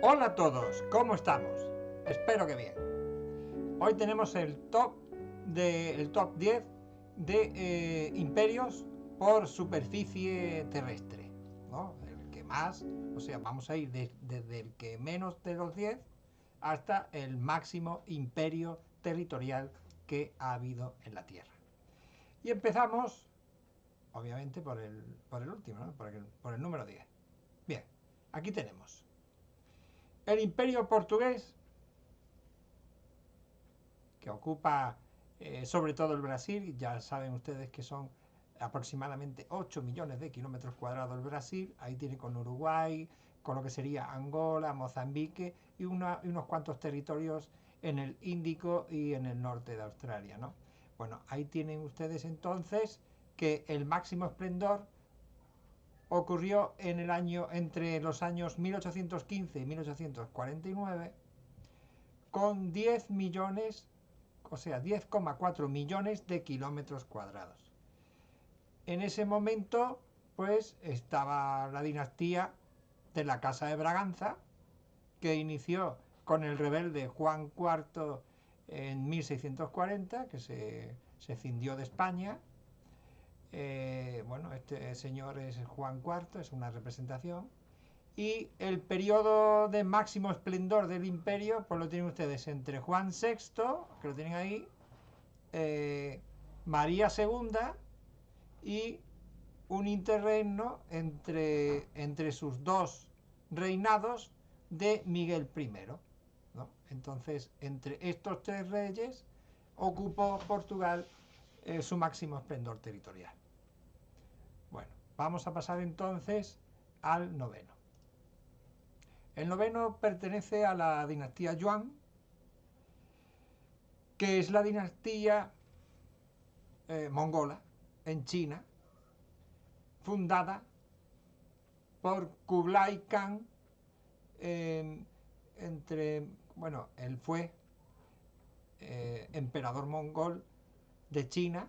Hola a todos, ¿cómo estamos? Espero que bien. Hoy tenemos el top 10 de imperios por superficie terrestre, ¿no? El que más, o sea, vamos a ir desde el que menos de los 10 hasta el máximo imperio territorial que ha habido en la Tierra. Y empezamos, obviamente, por el último, ¿no? por el número 10. Bien, aquí tenemos el imperio portugués, que ocupa sobre todo el Brasil. Ya saben ustedes que son aproximadamente 8 millones de kilómetros cuadrados el Brasil. Ahí tiene con Uruguay, con lo que sería Angola, Mozambique y unos cuantos territorios en el Índico y en el norte de Australia, ¿no? Bueno, ahí tienen ustedes entonces que el máximo esplendor ocurrió entre los años 1815 y 1849 con 10 millones, o sea, 10,4 millones de kilómetros cuadrados. En ese momento, pues, estaba la dinastía de la Casa de Braganza, que inició con el rebelde Juan IV en 1640, que se cindió de España. Bueno, este señor es Juan IV, es una representación. Y el periodo de máximo esplendor del imperio, pues lo tienen ustedes entre Juan VI, que lo tienen ahí, eh, María II y un interregno entre sus dos reinados de Miguel I, ¿no? Entonces, entre estos tres reyes ocupó Portugal su máximo esplendor territorial. Bueno, vamos a pasar entonces al noveno. El noveno pertenece a la dinastía Yuan, que es la dinastía mongola en China, fundada por Kublai Khan, eh, bueno, él fue emperador mongol de China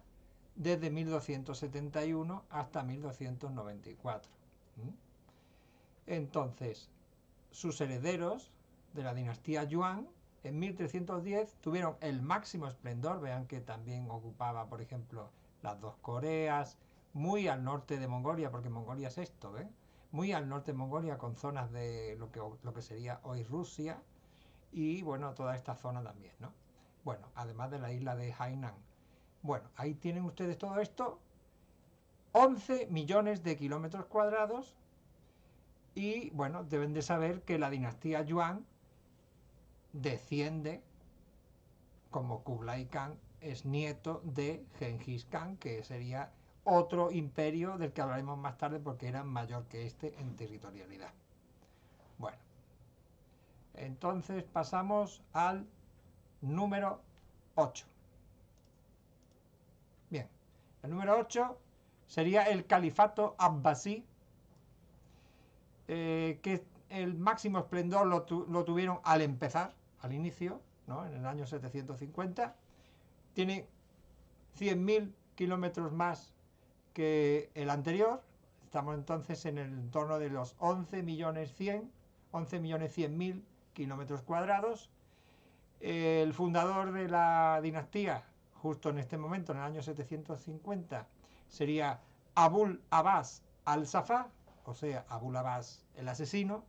desde 1271 hasta 1294. Entonces, sus herederos de la dinastía Yuan en 1310 tuvieron el máximo esplendor. Vean que también ocupaba, por ejemplo, las dos Coreas, muy al norte de Mongolia, porque Mongolia es esto, ¿eh? Muy al norte de Mongolia, con zonas de lo que sería hoy Rusia, y bueno, toda esta zona también, ¿no? Bueno, además de la isla de Hainan. Bueno, ahí tienen ustedes todo esto, 11 millones de kilómetros cuadrados, y bueno, deben de saber que la dinastía Yuan desciende, como Kublai Khan es nieto de Genghis Khan, que sería otro imperio del que hablaremos más tarde porque era mayor que este en territorialidad. Bueno, entonces pasamos al número 8. Bien, el número 8 sería el califato abbasí, que el máximo esplendor lo tuvieron al empezar, al inicio, ¿no? En el año 750. Tiene 100.000 kilómetros más que el anterior. Estamos entonces en el entorno de los 11 millones 100.000 kilómetros cuadrados. El fundador de la dinastía, justo en este momento, en el año 750, sería Abul Abbas al-Safá, o sea, Abul Abbas el asesino.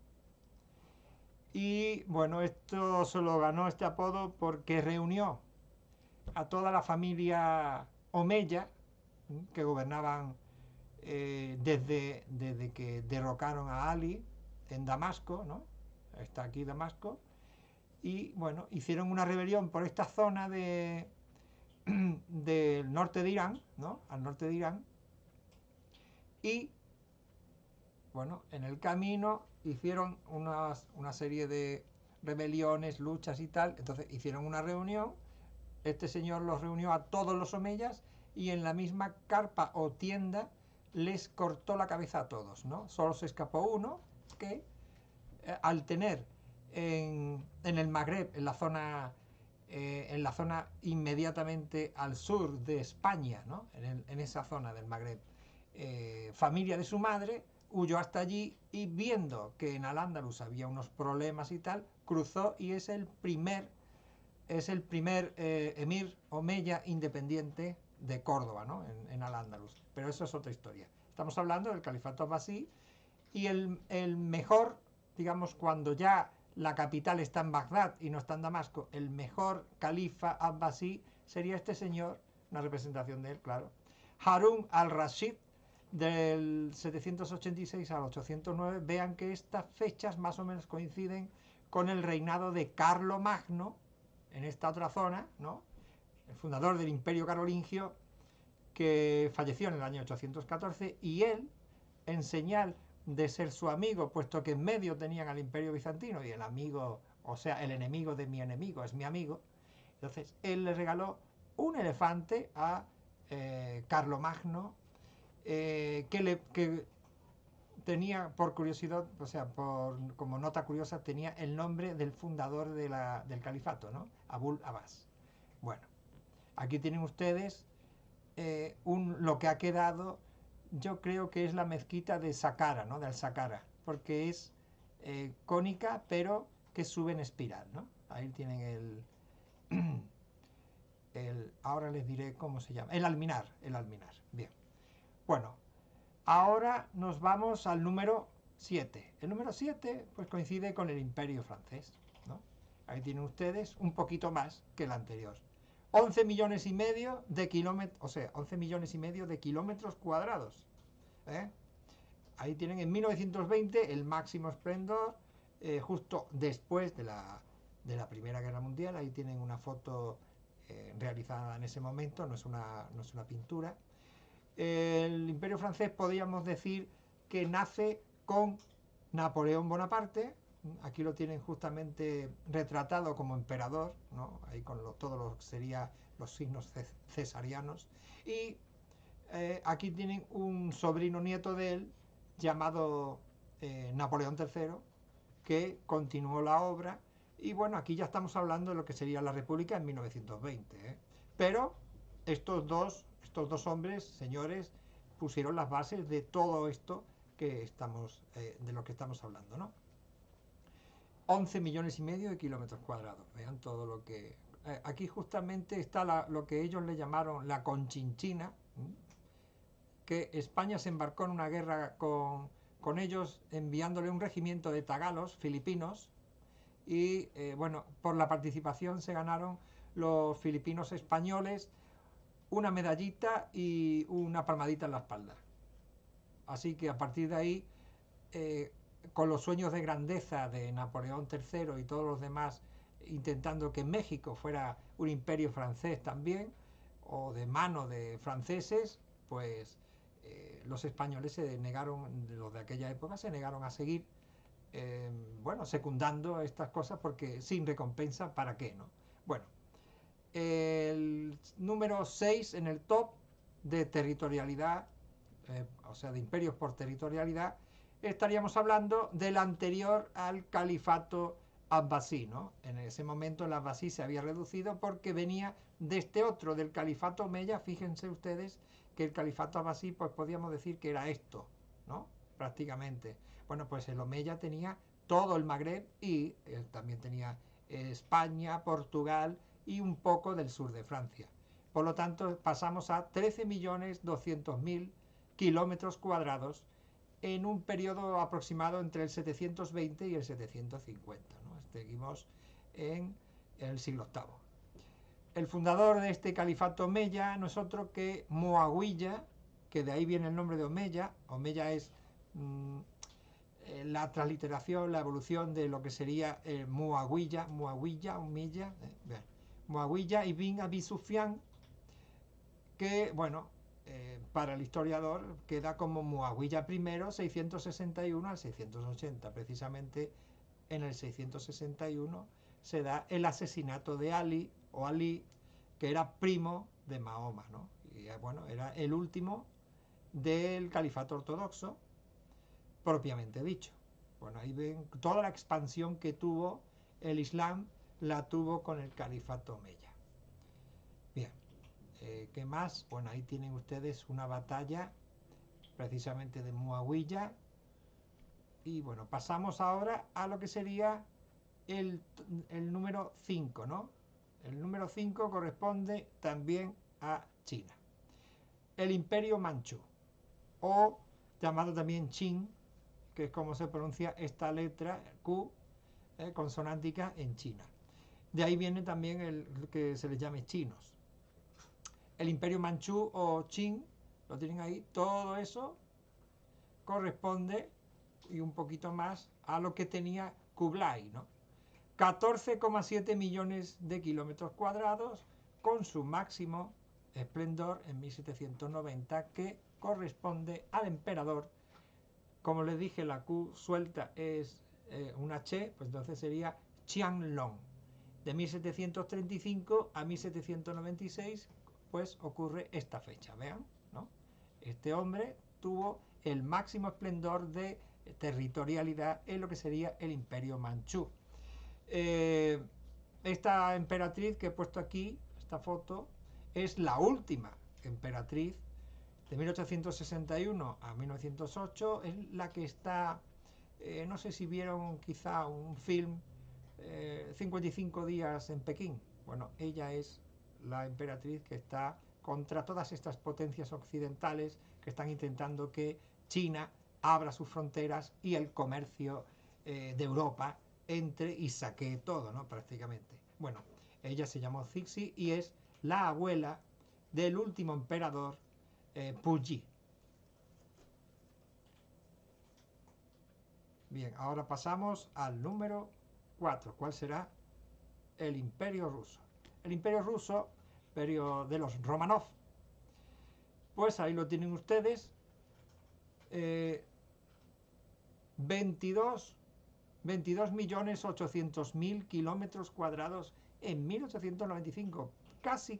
Y bueno, esto se lo ganó este apodo porque reunió a toda la familia Omeya, que gobernaban desde que derrocaron a Ali en Damasco, ¿no? Está aquí Damasco. Y bueno, hicieron una rebelión por esta zona del norte de Irán, ¿no? Al norte de Irán. Y bueno, en el camino hicieron una serie de rebeliones, luchas y tal. Entonces hicieron una reunión. Este señor los reunió a todos los omeyas y en la misma carpa o tienda les cortó la cabeza a todos, ¿no? Solo se escapó uno que, al tener en el Magreb, en la zona inmediatamente al sur de España, ¿no? En esa zona del Magreb, familia de su madre, huyó hasta allí y viendo que en Al-Ándalus había unos problemas y tal, cruzó y es el primer emir omeya independiente de Córdoba, ¿no? En Al-Ándalus. Pero eso es otra historia. Estamos hablando del califato abbasí y el mejor, digamos, cuando ya la capital está en Bagdad y no está en Damasco, el mejor califa abbasí sería este señor, una representación de él, claro, Harun al-Rashid, del 786 al 809. Vean que estas fechas más o menos coinciden con el reinado de Carlomagno en esta otra zona, ¿no? El fundador del Imperio Carolingio, que falleció en el año 814, y él, en señal de ser su amigo, puesto que en medio tenían al Imperio Bizantino y el amigo, o sea, el enemigo de mi enemigo es mi amigo, entonces él le regaló un elefante a Carlomagno, que tenía, por curiosidad, o sea, como nota curiosa, tenía el nombre del fundador del califato, ¿no? Abul Abbas. Bueno, aquí tienen ustedes lo que ha quedado. Yo creo que es la mezquita de Saqqara, ¿no? De Al-Saqqara, porque es cónica, pero que sube en espiral, ¿no? Ahí tienen ahora les diré cómo se llama, el alminar, bien. Bueno, ahora nos vamos al número 7. El número 7 pues coincide con el Imperio francés, ¿no? Ahí tienen ustedes un poquito más que el anterior. 11 millones y medio de kilómetros, o sea, 11 millones y medio de kilómetros cuadrados. ¿Eh? Ahí tienen en 1920 el máximo esplendor, justo después de la Primera Guerra Mundial. Ahí tienen una foto realizada en ese momento, no es una pintura. El Imperio francés podríamos decir que nace con Napoleón Bonaparte. Aquí lo tienen justamente retratado como emperador, ¿no? Ahí con todo lo que serían los signos cesarianos. Y aquí tienen un sobrino nieto de él llamado Napoleón III, que continuó la obra. Y bueno, aquí ya estamos hablando de lo que sería la República en 1920, ¿eh? Pero estos dos hombres, señores, pusieron las bases de todo esto de lo que estamos hablando, ¿no? 11 millones y medio de kilómetros cuadrados. Vean todo lo que... aquí justamente está lo que ellos le llamaron la Conchinchina, que España se embarcó en una guerra con ellos, enviándole un regimiento de tagalos filipinos, y bueno, por la participación se ganaron los filipinos españoles una medallita y una palmadita en la espalda. Así que a partir de ahí, con los sueños de grandeza de Napoleón III y todos los demás, intentando que México fuera un imperio francés también, o de mano de franceses, pues los españoles se negaron, los de aquella época, se negaron a seguir, bueno, secundando estas cosas, porque sin recompensa, ¿para qué, no? Bueno, el número 6 en el top de territorialidad, o sea, de imperios por territorialidad, estaríamos hablando del anterior al califato abbasí, ¿no? En ese momento el abbasí se había reducido porque venía de este otro, del califato omeya. Fíjense ustedes que el califato abbasí, pues podríamos decir que era esto, ¿no? Prácticamente. Bueno, pues el omeya tenía todo el Magreb y también tenía España, Portugal y un poco del sur de Francia. Por lo tanto, pasamos a 13.200.000 kilómetros cuadrados en un periodo aproximado entre el 720 y el 750, ¿no? Seguimos en el siglo VIII. El fundador de este califato omeya no es otro que Muawiyah, que de ahí viene el nombre de Omeya. Omeya es la transliteración, la evolución de lo que sería Muawiyah, Muawiyah ibn Abi Sufyan, que, bueno, para el historiador queda como Muawiyah I, 661 al 680. Precisamente en el 661 se da el asesinato de Ali, que era primo de Mahoma, ¿no? Y bueno, era el último del califato ortodoxo, propiamente dicho. Bueno, ahí ven toda la expansión que tuvo el Islam, la tuvo con el califato omeya. Bien, ¿qué más? Bueno, ahí tienen ustedes una batalla precisamente de Muawiyah, Y bueno, pasamos ahora a lo que sería el, el número 5, ¿no? El número 5 corresponde también a China. El Imperio Manchú, o llamado también Qin, que es como se pronuncia esta letra Q consonántica en China. De ahí viene también el que se les llame chinos. El Imperio Manchú o Qin, lo tienen ahí, todo eso corresponde y un poquito más a lo que tenía Kublai, ¿no? 14,7 millones de kilómetros cuadrados con su máximo esplendor en 1790, que corresponde al emperador. Como les dije, la Q suelta es una H, pues entonces sería Qianlong. De 1735 a 1796, pues ocurre esta fecha, vean, ¿no? Este hombre tuvo el máximo esplendor de territorialidad en lo que sería el Imperio Manchú. Esta emperatriz que he puesto aquí, esta foto, es la última emperatriz de 1861 a 1908, es la que está, no sé si vieron quizá un film, 55 días en Pekín. Bueno, ella es la emperatriz que está contra todas estas potencias occidentales que están intentando que China abra sus fronteras y el comercio de Europa entre y saquee todo, ¿no? Prácticamente. Bueno, ella se llamó Cixi y es la abuela del último emperador Puyi. Bien, ahora pasamos al número 4. ¿Cuál será? El Imperio Ruso. El Imperio Ruso, imperio de los Romanov. Pues ahí lo tienen ustedes. 22.800.000 kilómetros cuadrados en 1895. Casi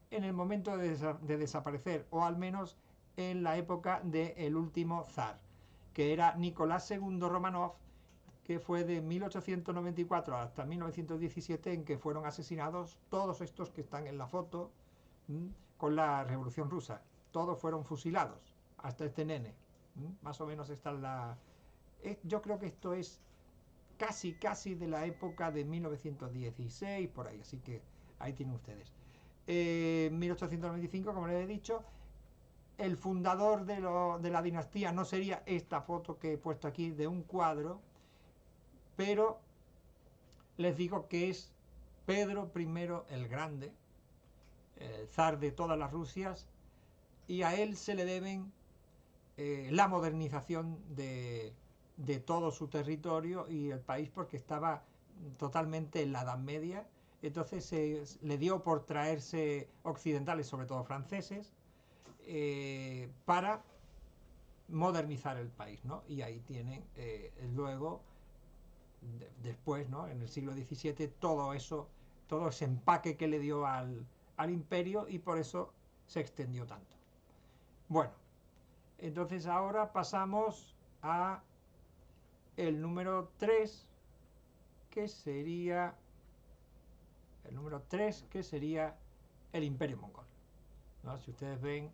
en el momento de desaparecer, o al menos en la época del último zar, que era Nicolás II Romanov, que fue de 1894 hasta 1917, en que fueron asesinados todos estos que están en la foto con la Revolución Rusa. Todos fueron fusilados, hasta este nene. Más o menos está la... Yo creo que esto es casi de la época de 1916, por ahí, así que ahí tienen ustedes. 1895, como les he dicho, el fundador de la dinastía no sería esta foto que he puesto aquí de un cuadro, pero les digo que es Pedro I el Grande, el zar de todas las Rusias, y a él se le deben la modernización de todo su territorio y el país, porque estaba totalmente en la Edad Media. Entonces le dio por traerse occidentales, sobre todo franceses, para modernizar el país, ¿no? Y ahí tienen luego, después, ¿no? En el siglo XVII, todo eso, todo ese empaque que le dio al imperio, y por eso se extendió tanto. Bueno, entonces ahora pasamos a el número 3, que sería el número 3, que sería el Imperio Mongol, ¿no? Si ustedes ven,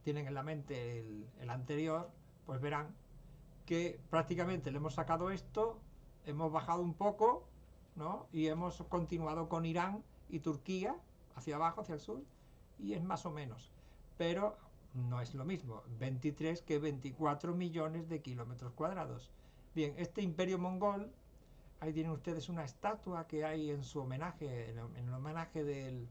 tienen en la mente el anterior, pues verán que prácticamente le hemos sacado esto, hemos bajado un poco, ¿no? Y hemos continuado con Irán y Turquía, hacia abajo, hacia el sur, y es más o menos. Pero no es lo mismo 23 que 24 millones de kilómetros cuadrados. Bien, este imperio mongol, ahí tienen ustedes una estatua que hay en su homenaje, en el homenaje del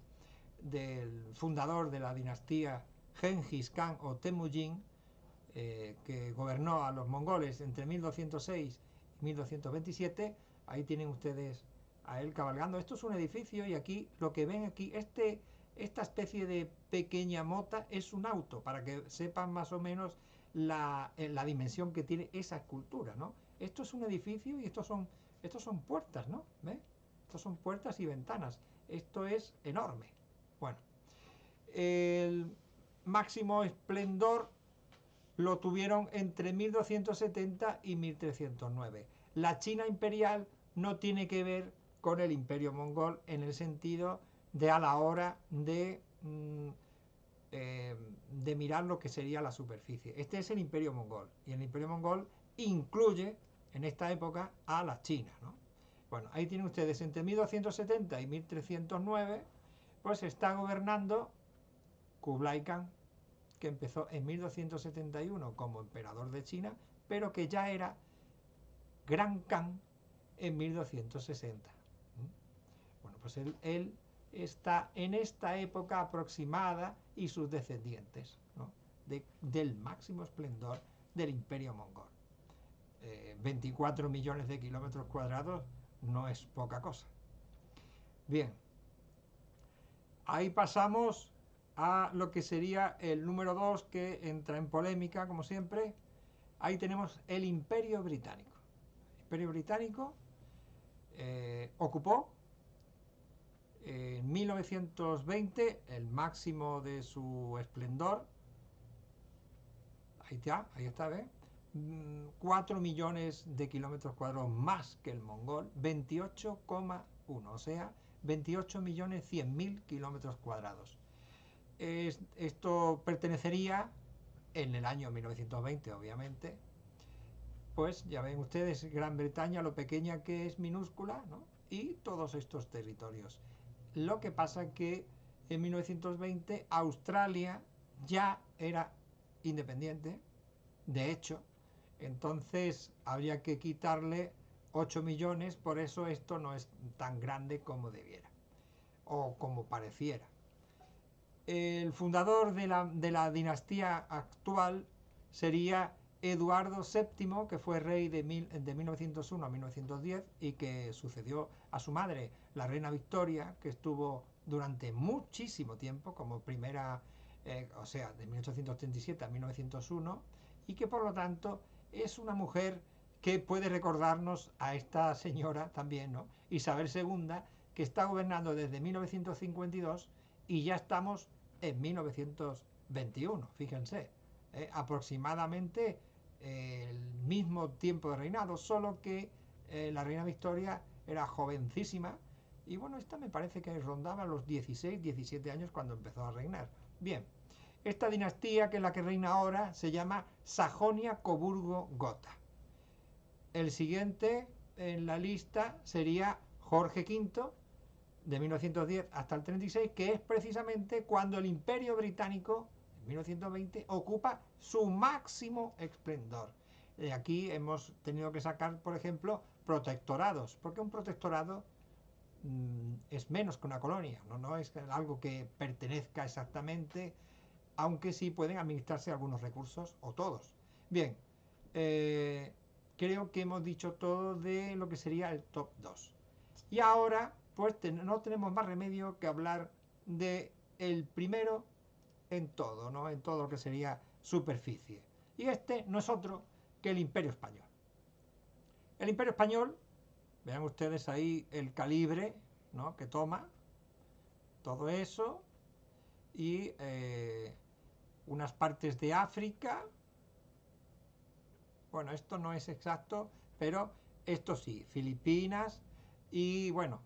fundador de la dinastía Genghis Khan o Temujin, que gobernó a los mongoles entre 1206 y 1227. Ahí tienen ustedes a él cabalgando. Esto es un edificio, y aquí lo que ven aquí, esta especie de pequeña mota es un auto, para que sepan más o menos la dimensión que tiene esa escultura, ¿no? Esto es un edificio y estos son puertas, ¿no? ¿Ve? Estos son puertas y ventanas. Esto es enorme. Bueno, el máximo esplendor lo tuvieron entre 1270 y 1309. La China imperial no tiene que ver con el imperio mongol en el sentido de a la hora de mirar lo que sería la superficie. Este es el imperio mongol, y el imperio mongol incluye en esta época a la China, ¿no? Bueno, ahí tienen ustedes, entre 1270 y 1309, pues está gobernando Kublai Khan, que empezó en 1271 como emperador de China, pero que ya era Gran Khan en 1260. Bueno, pues él está en esta época aproximada y sus descendientes, ¿no? Del máximo esplendor del imperio mongol. 24 millones de kilómetros cuadrados no es poca cosa. Bien, ahí pasamos a lo que sería el número 2, que entra en polémica, como siempre. Ahí tenemos el Imperio Británico. El Imperio Británico ocupó en 1920 el máximo de su esplendor. Ahí está, ¿ves? 4 millones de kilómetros cuadrados más que el mongol, 28,1, o sea, 28.100.000 kilómetros cuadrados. Esto pertenecería en el año 1920, obviamente. Pues ya ven ustedes, Gran Bretaña, lo pequeña que es, minúscula, ¿no? Y todos estos territorios. Lo que pasa que en 1920 Australia ya era independiente, de hecho, entonces habría que quitarle 8 millones, por eso esto no es tan grande como debiera, o como pareciera. El fundador de la dinastía actual sería Eduardo VII, que fue rey de 1901 a 1910 y que sucedió a su madre, la reina Victoria, que estuvo durante muchísimo tiempo como primera, o sea, de 1837 a 1901, y que por lo tanto es una mujer que puede recordarnos a esta señora también, ¿no? Isabel II, que está gobernando desde 1952 y ya estamos en 1921, fíjense, aproximadamente el mismo tiempo de reinado, solo que la reina Victoria era jovencísima y bueno, esta me parece que rondaba los 16, 17 años cuando empezó a reinar. Bien, esta dinastía, que es la que reina ahora, se llama Sajonia-Coburgo-Gotha. El siguiente en la lista sería Jorge V, de 1910 hasta el 36, que es precisamente cuando el Imperio Británico, en 1920, ocupa su máximo esplendor. Aquí hemos tenido que sacar, por ejemplo, protectorados, porque un protectorado es menos que una colonia, no es algo que pertenezca exactamente, aunque sí pueden administrarse algunos recursos o todos. Bien, creo que hemos dicho todo de lo que sería el top 2. Y ahora pues no tenemos más remedio que hablar de el primero en todo, ¿no? En todo lo que sería superficie. Y este no es otro que el Imperio Español. El Imperio Español, vean ustedes ahí el calibre, ¿no?, que toma, todo eso, y unas partes de África. Bueno, esto no es exacto, pero esto sí, Filipinas, y bueno,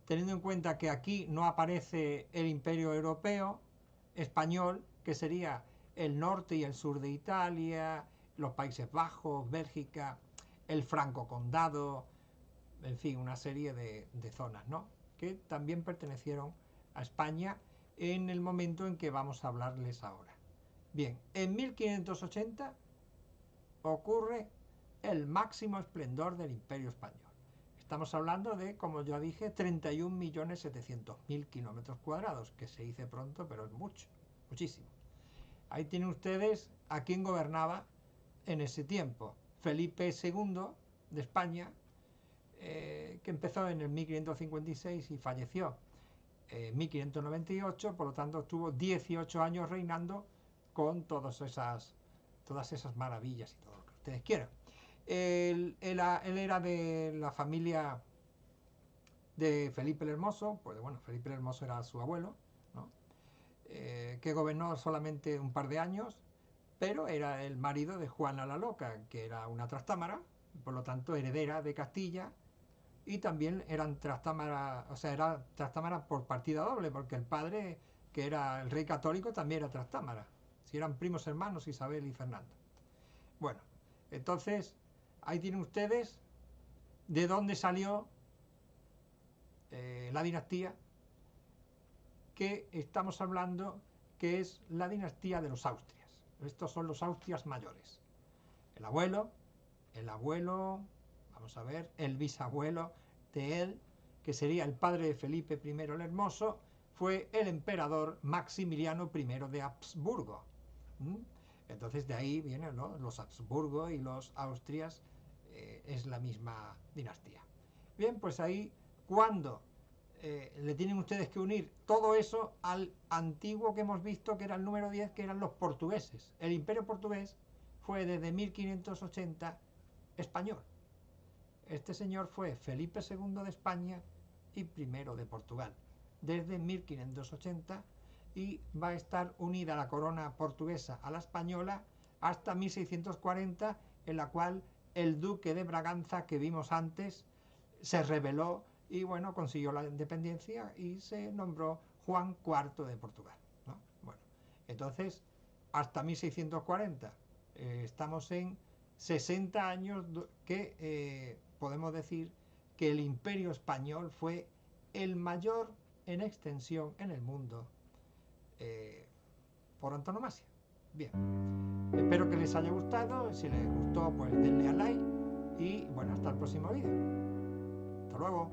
teniendo en cuenta que aquí no aparece el Imperio Europeo español, que sería el norte y el sur de Italia, los Países Bajos, Bélgica, el Franco Condado, en fin, una serie de zonas, ¿no?, que también pertenecieron a España en el momento en que vamos a hablarles ahora. Bien, en 1580 ocurre el máximo esplendor del Imperio Español. Estamos hablando de, como ya dije, 31.700.000 kilómetros cuadrados, que se dice pronto, pero es mucho, muchísimo. Ahí tienen ustedes a quién gobernaba en ese tiempo. Felipe II de España, que empezó en el 1556 y falleció en 1598, por lo tanto estuvo 18 años reinando con todas esas maravillas y todo lo que ustedes quieran. Él era de la familia de Felipe el Hermoso, pues bueno, Felipe el Hermoso era su abuelo, ¿no?, que gobernó solamente un par de años, pero era el marido de Juana la Loca, que era una trastámara, por lo tanto heredera de Castilla, y también eran trastámara, o sea, era trastámara por partida doble, porque el padre, que era el rey católico, también era trastámara, si eran primos hermanos Isabel y Fernando. Bueno, entonces ahí tienen ustedes de dónde salió la dinastía que estamos hablando, que es la dinastía de los Austrias. Estos son los Austrias mayores. El abuelo, vamos a ver, el bisabuelo de él, que sería el padre de Felipe I el Hermoso, fue el emperador Maximiliano I de Habsburgo. Entonces de ahí vienen, ¿no?, los Habsburgo y los Austrias, es la misma dinastía. Bien, pues ahí cuando le tienen ustedes que unir todo eso al antiguo que hemos visto, que era el número 10, que eran los portugueses. El imperio portugués fue desde 1580 español. Este señor fue Felipe II de España y primero de Portugal, desde 1580, y va a estar unida la corona portuguesa a la española hasta 1640, en la cual el duque de Braganza, que vimos antes, se rebeló y bueno, consiguió la independencia y se nombró Juan IV de Portugal, ¿no? Bueno, entonces, hasta 1640, estamos en 60 años que podemos decir que el imperio español fue el mayor en extensión en el mundo, por antonomasia. Bien, espero que les haya gustado. Si les gustó, pues denle a like y bueno, hasta el próximo vídeo. Hasta luego.